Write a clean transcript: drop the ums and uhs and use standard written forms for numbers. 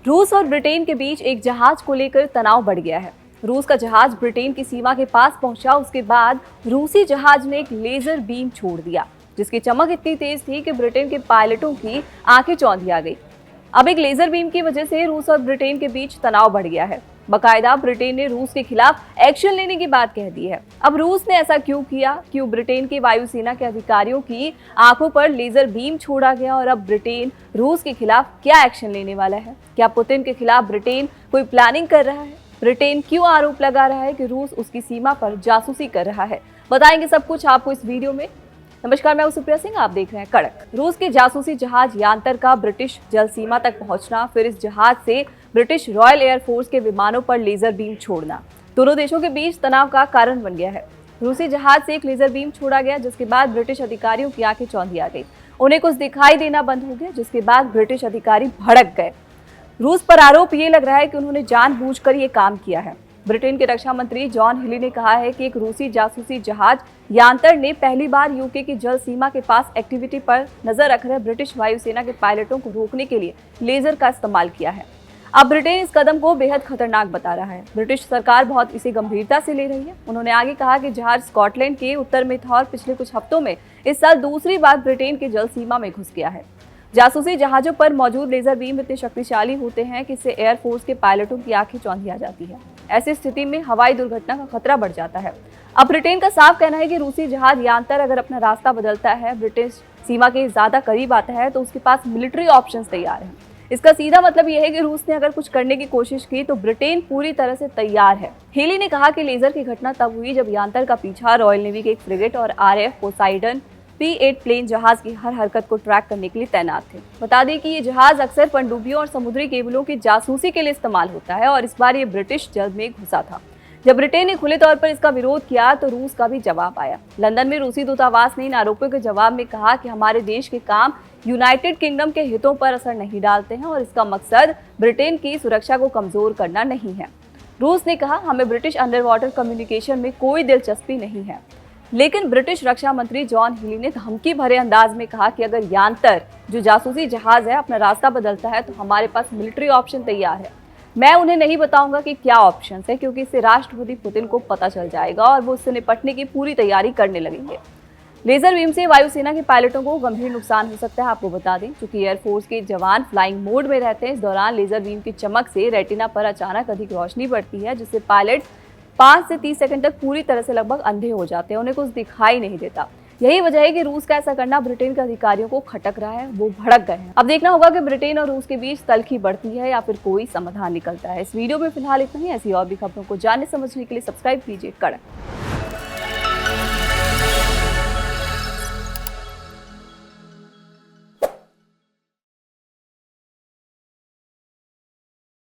रूस और ब्रिटेन के बीच एक जहाज को लेकर तनाव बढ़ गया है। रूस का जहाज ब्रिटेन की सीमा के पास पहुंचा, उसके बाद रूसी जहाज ने एक लेजर बीम छोड़ दिया, जिसकी चमक इतनी तेज थी कि ब्रिटेन के पायलटों की आंखें चौंधी आ गई। अब एक लेजर बीम की वजह से रूस और ब्रिटेन के बीच तनाव बढ़ गया है। बाकायदा ब्रिटेन ने रूस के खिलाफ एक्शन लेने की बात कह दी है। अब रूस ने ऐसा क्यों किया? क्यों ब्रिटेन की वायुसेना के अधिकारियों की आंखों पर लेजर बीम छोड़ा गया और अब ब्रिटेन रूस के खिलाफ क्या एक्शन लेने वाला है? क्या पुतिन के खिलाफ ब्रिटेन कोई प्लानिंग कर रहा है? ब्रिटेन क्यों आरोप लगा रहा है कि रूस उसकी सीमा पर जासूसी कर रहा है? बताएंगे सब कुछ आपको इस वीडियो में। नमस्कार, मैं हूं सुप्रिया सिंह, आप देख रहे हैं कड़क। रूस के जासूसी जहाज यांतर का ब्रिटिश जल सीमा तक पहुंचना, फिर इस जहाज से ब्रिटिश रॉयल एयरफोर्स के विमानों पर लेजर बीम छोड़ना, दोनों देशों के बीच तनाव का कारण बन गया है। रूसी जहाज से एक लेजर बीम छोड़ा गया, जिसके बाद ब्रिटिश अधिकारियों की आंखें चौंधी आ गई। उन्हें कुछ दिखाई देना बंद हो गया, जिसके बाद ब्रिटिश अधिकारी भड़क गए। रूस पर आरोप ये लग रहा है कि उन्होंने जानबूझकर ये काम किया है। ब्रिटेन के रक्षा मंत्री जॉन हिली ने कहा है कि एक रूसी जासूसी जहाज यांतर ने पहली बार यूके की जल सीमा के पास एक्टिविटी पर नजर रख रहे ब्रिटिश वायुसेना के पायलटों को रोकने के लिए लेजर का इस्तेमाल किया है। अब ब्रिटेन इस कदम को बेहद खतरनाक बता रहा है। ब्रिटिश सरकार बहुत इसे गंभीरता से ले रही है। उन्होंने आगे कहा कि जहाज स्कॉटलैंड के उत्तर में था और पिछले कुछ हफ्तों में इस साल दूसरी बार ब्रिटेन के जल सीमा में घुस गया है। जासूसी जहाजों पर मौजूद लेजर बीम इतने शक्तिशाली होते हैं कि इससे एयरफोर्स के पायलटों की आंखें चौंधी आ जाती है। ऐसी स्थिति में हवाई दुर्घटना का खतरा बढ़ जाता है। अब ब्रिटेन का साफ कहना है कि रूसी जहाज यांतर अगर अपना रास्ता बदलता है, ब्रिटिश सीमा के ज्यादा करीब आता है, तो उसके पास मिलिट्री ऑप्शंस तैयार हैं। इसका सीधा मतलब यह है कि रूस ने अगर कुछ करने की कोशिश की तो ब्रिटेन पूरी तरह से तैयार है। हेली ने कहा कि लेजर की घटना तब हुई जब यांतर का पीछा रॉयल नेवी के एक फ्रिगेट और RAF पोसाइडन P-8 प्लेन जहाज की हर हरकत को ट्रैक करने के लिए तैनात थे। बता दें कि ये जहाज अक्सर पनडुब्बियों और समुद्री केबलों की जासूसी के लिए इस्तेमाल होता है और इस बार ये ब्रिटिश जल में घुसा था। जब ब्रिटेन ने खुले तौर पर इसका विरोध किया तो रूस का भी जवाब आया। लंदन में रूसी दूतावास ने इन आरोपों के जवाब में कहा कि हमारे देश के काम यूनाइटेड किंगडम के हितों पर असर नहीं डालते हैं और इसका मकसद ब्रिटेन की सुरक्षा को कमजोर करना नहीं है। रूस ने कहा, हमें ब्रिटिश अंडर वाटर कम्युनिकेशन में कोई दिलचस्पी नहीं है। लेकिन ब्रिटिश रक्षा मंत्री जॉन हिली ने धमकी भरे अंदाज में कहा कि अगर यांतर, जो जासूसी जहाज है, अपना रास्ता बदलता है तो हमारे पास मिलिट्री ऑप्शन तैयार है। मैं उन्हें नहीं बताऊंगा कि क्या ऑप्शंस है, क्योंकि इससे राष्ट्रपति पुतिन को पता चल जाएगा और वो उससे निपटने की पूरी तैयारी करने लगेंगे। लेजर बीम से वायुसेना के पायलटों को गंभीर नुकसान हो सकता है। आपको बता दें, क्योंकि एयरफोर्स के जवान फ्लाइंग मोड में रहते हैं, इस दौरान लेजर बीम की चमक से रेटिना पर अचानक अधिक रोशनी पड़ती है, जिससे पायलट 5 से 30 सेकंड तक पूरी तरह से लगभग अंधे हो जाते हैं। उन्हें कुछ दिखाई नहीं देता। यही वजह है कि रूस का ऐसा करना ब्रिटेन के अधिकारियों को खटक रहा है। वो भड़क गए हैं। अब देखना होगा कि ब्रिटेन और रूस के बीच तल्खी बढ़ती है या फिर कोई समाधान निकलता है। इस वीडियो में फिलहाल इतना ही। ऐसी और भी खबरों को जानने समझने के लिए सब्सक्राइब कीजिए कड़क।